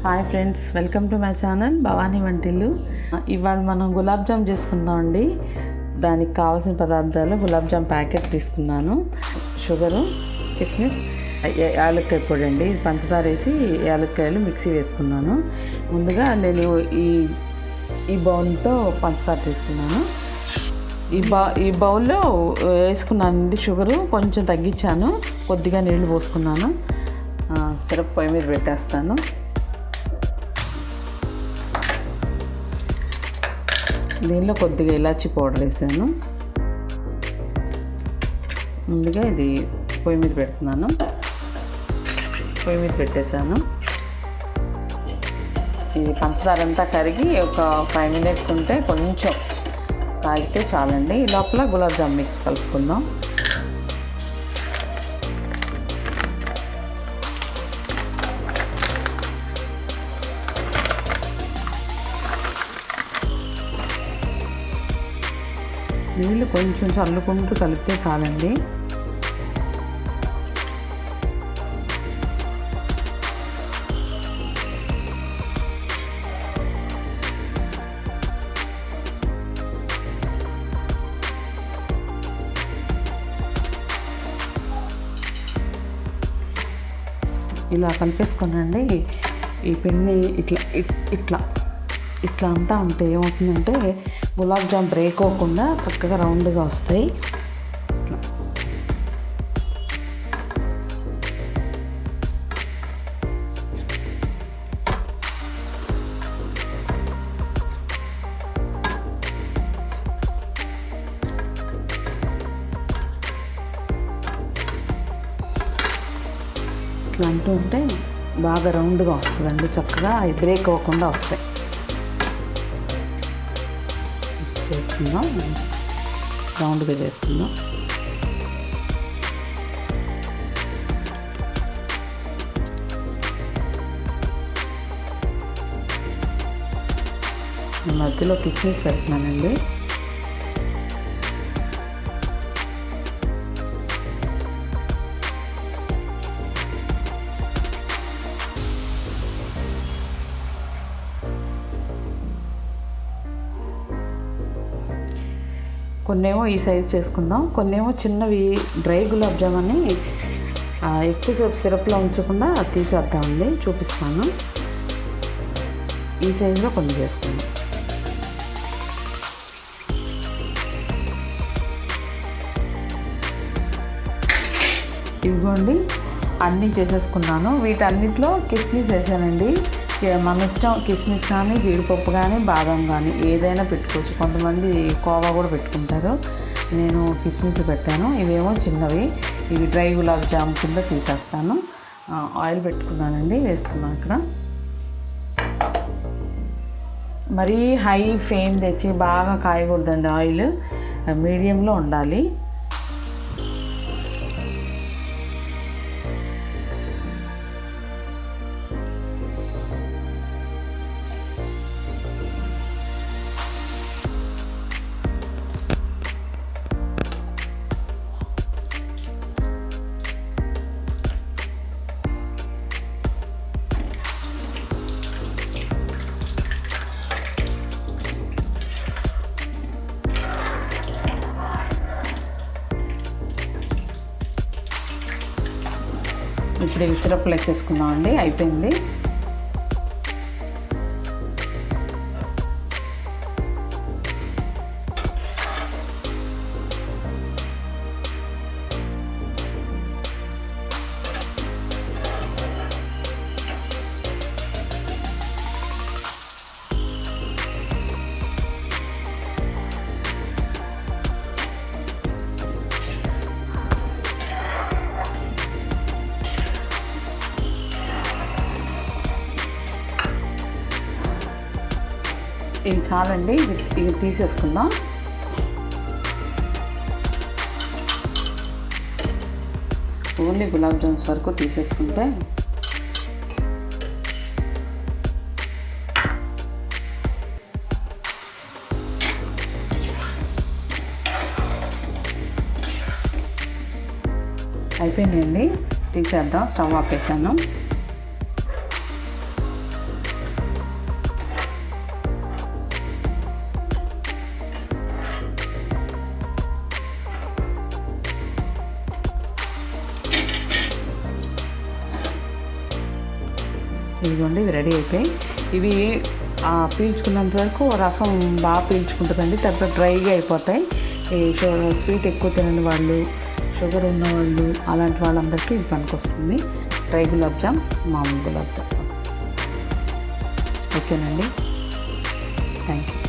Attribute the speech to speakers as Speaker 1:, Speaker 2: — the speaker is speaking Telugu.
Speaker 1: Hi friends, welcome to my channel Bhavani వంటిల్లు. ఇవాళ మనం గులాబ్ జామ్ చేసుకుందామండి. దానికి కావాల్సిన పదార్థాలు: గులాబ్ జామ్ ప్యాకెట్ తీసుకున్నాను, షుగరు, కిస్మిస్, యాలక్కాయ పొడి అండి, పంచదార వేసి యాలక్కాయలు మిక్సీ వేసుకున్నాను. ముందుగా నేను ఈ బౌల్తో పంచదార తీసుకున్నాను. ఈ బౌల్లో వేసుకున్నానండి షుగరు, కొంచెం తగ్గించాను, కొద్దిగా నీళ్లు పోసుకున్నాను. సిరప్ పొయ్యి మీద పెట్టేస్తాను. దీనిలో కొద్దిగా ఇలాచీ పౌడర్ వేసాను. ముందుగా ఇది పొయ్యి మీద పెడుతున్నాను. పొయ్యి మీద పెట్టేశాను. ఇది పంచదార అంతా కరిగి ఒక 5 minutes ఉంటే కొంచెం తాగితే చాలండి. ఈ లోపల గులాబ్ జామ్ మిక్స్ కలుపుకుందాం. నీళ్ళు కొంచెం చల్లుకుంటూ కలిపితే చాలండి. ఇలా కలిపేసుకోనండి. ఈ పిండి ఇట్లా అంతా ఉంటే ఏమవుతుందంటే గులాబ్ జామ్ బ్రేక్ అవ్వకుండా చక్కగా రౌండ్గా వస్తాయి. ఇట్లా అంటూ ఉంటే బాగా రౌండ్గా వస్తుందండి, చక్కగా అవి బ్రేక్ అవ్వకుండా వస్తాయి. చేస్తున్నాం, రౌండ్గా చేస్తున్నాం. మధ్యలో కిస్మిస్ పెడుతున్నానండి. కొన్నేమో ఈ సైజ్ చేసుకుందాం, కొన్నేమో చిన్నవి డ్రై గులాబ్ జామ్ అని ఎక్కువసేపు సిరప్లో ఉంచకుండా తీసేద్దామండి. చూపిస్తాను. ఈ సైజులో కొన్ని చేసుకుందాం. ఇదిగోండి, అన్నీ చేసేసుకున్నాను. వీటన్నిటిలో కిస్మిస్ వేసానండి. మన ఇష్టం, కిస్మిస్ కానీ, జీడిపప్పు కానీ, బాదం కానీ ఏదైనా పెట్టుకోవచ్చు. కొంతమంది కోవా కూడా పెట్టుకుంటారు. నేను కిస్మిస్ పెట్టాను. ఇవేమో చిన్నవి, ఇవి డ్రై గులాబ్ జామ్ కింద తీసేస్తాను. ఆయిల్ పెట్టుకున్నానండి, వేసుకున్నాను. ఇక్కడ మరీ హై ఫ్లేమ్ తెచ్చి బాగా కాయకూడదండి. ఆయిల్ మీడియంలో ఉండాలి. ఇప్పుడు ఇవి సిరప్లు వేసేసుకుందామండి. అయిపోయింది. ఇది చాలండి, ఇది తీసేసుకుందాం. ఓన్లీ గులాబ్ జామ్స్ వరకు తీసేసుకుంటే అయిపోయినాయండి. తీసేద్దాం. స్టవ్ ఆపేసాను. ఇదిగోండి ఇవి రెడీ అయిపోయి. ఇవి పీల్చుకున్నంత వరకు రసం బాగా పీల్చుకుంటుందండి, తర్వాత డ్రైగా అయిపోతాయి. ఈ స్వీట్ ఎక్కువ తినని వాళ్ళు, షుగర్ ఉన్నవాళ్ళు, అలాంటి వాళ్ళందరికీ ఇది పనికొస్తుంది. డ్రై గులాబ్ జామ్, మామూలు గులాబ్ జామ్. ఓకేనండి, థ్యాంక్ యూ.